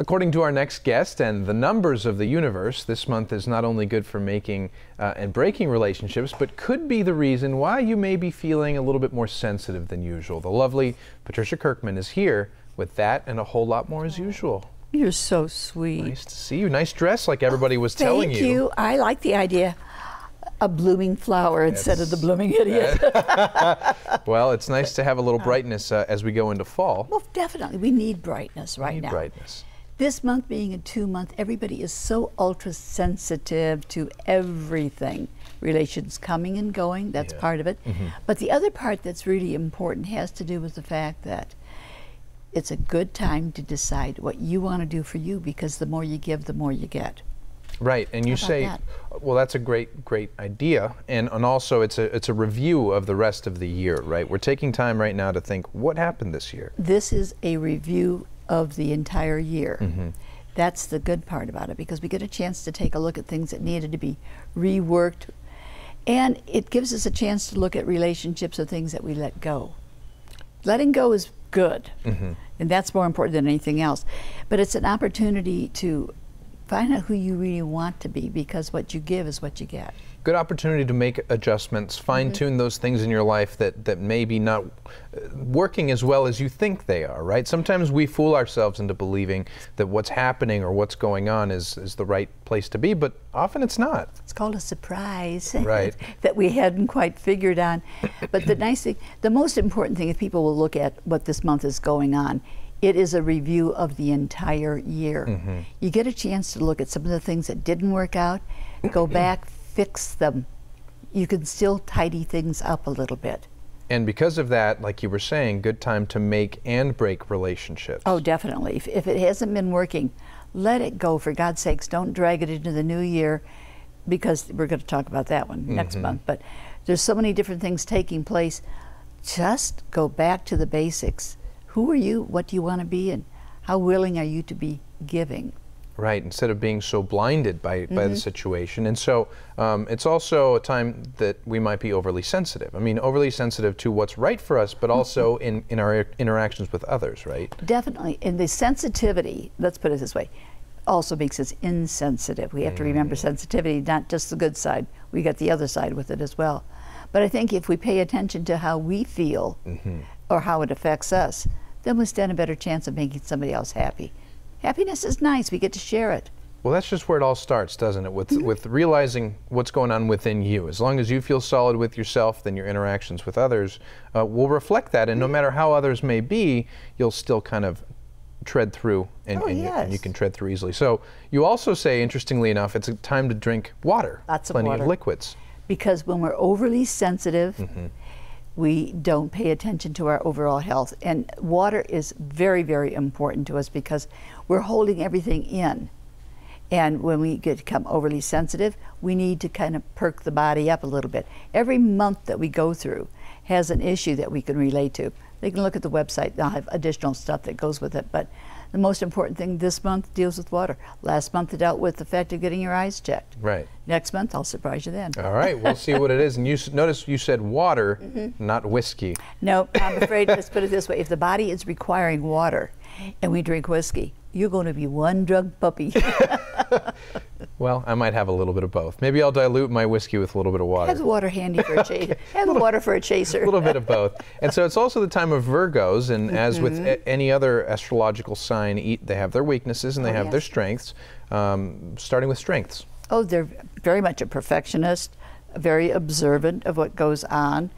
According to our next guest and the numbers of the universe, this month is not only good for making and breaking relationships, but could be the reason why you may be feeling a little bit more sensitive than usual. The lovely Patricia Kirkman is here with that and a whole lot more as usual. You're so sweet. Nice to see you. Nice dress, like everybody was telling you. Thank you. I like the idea. A blooming flower instead of the blooming idiot. Well, it's nice to have a little brightness as we go into fall. Well, definitely. We need brightness right now. Brightness. This month being a 2-month, everybody is so ultra sensitive to everything. Relations coming and going, that's part of it. But the other part that's really important has to do with the fact that it's a good time to decide what you want to do for you, because the more you give, the more you get. Right, and you say, well, that's a great idea, and also it's a review of the rest of the year, right? We're taking time right now to think, what happened this year? This is a review of the entire year. That's the good part about it, because we get a chance to take a look at things that needed to be reworked, and it gives us a chance to look at relationships or things that we let go. Letting go is good, and that's more important than anything else, but it's an opportunity to find out who you really want to be, because what you give is what you get. Good opportunity to make adjustments, fine-tune those things in your life that maybe not working as well as you think they are, right? Sometimes we fool ourselves into believing that what's happening or what's going on is the right place to be, but often it's not. It's called a surprise, right? That we hadn't quite figured on. But the nice thing, the most important thing, if people will look at what this month is going on, it is a review of the entire year. You get a chance to look at some of the things that didn't work out, go back, fix them. You can still tidy things up a little bit. And because of that, like you were saying, good time to make and break relationships. Oh, definitely. If it hasn't been working, let it go, for God's sakes. Don't drag it into the new year, because we're going to talk about that one next month. But there's so many different things taking place. Just go back to the basics. Who are you? What do you want to be? And how willing are you to be giving? Right, instead of being so blinded by the situation. And so it's also a time that we might be overly sensitive. I mean, overly sensitive to what's right for us, but also in our interactions with others, right? Definitely. And the sensitivity, let's put it this way, also makes us insensitive. We have to remember sensitivity, not just the good side. We got the other side with it as well. But I think if we pay attention to how we feel or how it affects us, then we stand a better chance of making somebody else happy. Happiness is nice. We get to share it. Well, that's just where it all starts, doesn't it? With realizing what's going on within you. As long as you feel solid with yourself, then your interactions with others will reflect that. And no matter how others may be, you'll still kind of tread through, and you can tread through easily. So you also say, interestingly enough, it's a time to drink water. Lots of water. Plenty of liquids. Because when we're overly sensitive, we don't pay attention to our overall health. And water is very, very important to us, because we're holding everything in. And when we become overly sensitive, we need to kind of perk the body up a little bit. Every month that we go through has an issue that we can relate to. They can look at the website. They'll have additional stuff that goes with it. But the most important thing this month deals with water. Last month it dealt with the fact of getting your eyes checked. Right. Next month I'll surprise you then. All right, we'll see what it is. And you notice you said water, not whiskey. No, I'm afraid, let's put it this way. If the body is requiring water and we drink whiskey, you're going to be one drunk puppy. Well, I might have a little bit of both. Maybe I'll dilute my whiskey with a little bit of water. Have the water handy for a chaser. Have the water for a chaser. A little bit of both. And so it's also the time of Virgos, and as with any other astrological sign, they have their weaknesses and they have their strengths. Starting with strengths. Oh, they're very much a perfectionist, very observant of what goes on.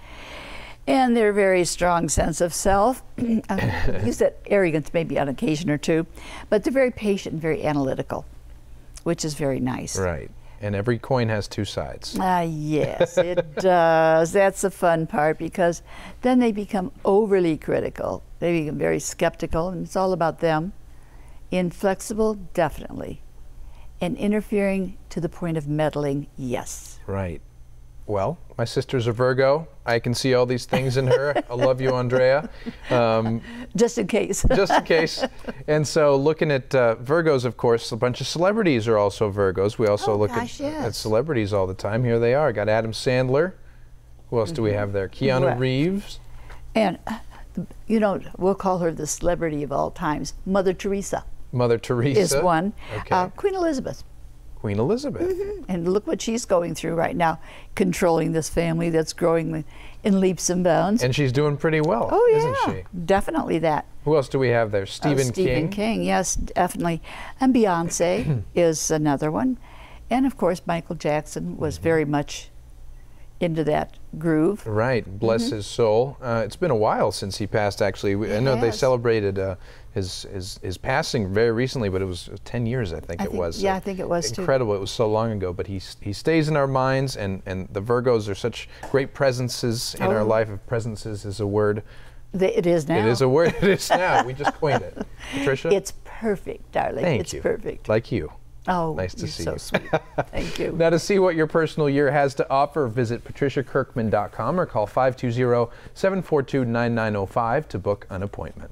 And their very strong sense of self. Use that arrogance maybe on occasion or two, but they're very patient and very analytical, which is very nice. Right. And every coin has two sides. Yes, it does. That's the fun part, because then they become overly critical. They become very skeptical, and it's all about them. Inflexible, definitely. And interfering to the point of meddling, yes. Right. Well, my sister's a Virgo. I can see all these things in her. I love you, Andrea. Just in case. Just in case. And so looking at Virgos, of course, a bunch of celebrities are also Virgos. We also look at celebrities all the time. Here they are. Got Adam Sandler. Who else do we have there? Keanu Reeves. And, you know, we'll call her the celebrity of all times, Mother Teresa. Mother Teresa is one. Okay. Queen Elizabeth. Queen Elizabeth. And look what she's going through right now, controlling this family that's growing in leaps and bounds. And she's doing pretty well, oh, yeah, isn't she? Definitely that. Who else do we have there? Stephen King, yes, definitely. And Beyonce is another one. And of course, Michael Jackson was very much into that groove. Right, bless his soul. It's been a while since he passed, actually. I know they celebrated his passing very recently, but it was 10 years, I think it was. Yeah, I think it was incredible. It was so long ago, but he stays in our minds, and the Virgos are such great presences in our life. If presences is a word. It is now. It is a word. It is now. We just coined it. Patricia? It's perfect, darling. Thank you. It's perfect. Like you. Oh, nice to see you. So sweet. Thank you. Now, to see what your personal year has to offer, visit patriciakirkman.com or call 520-742-9905 to book an appointment.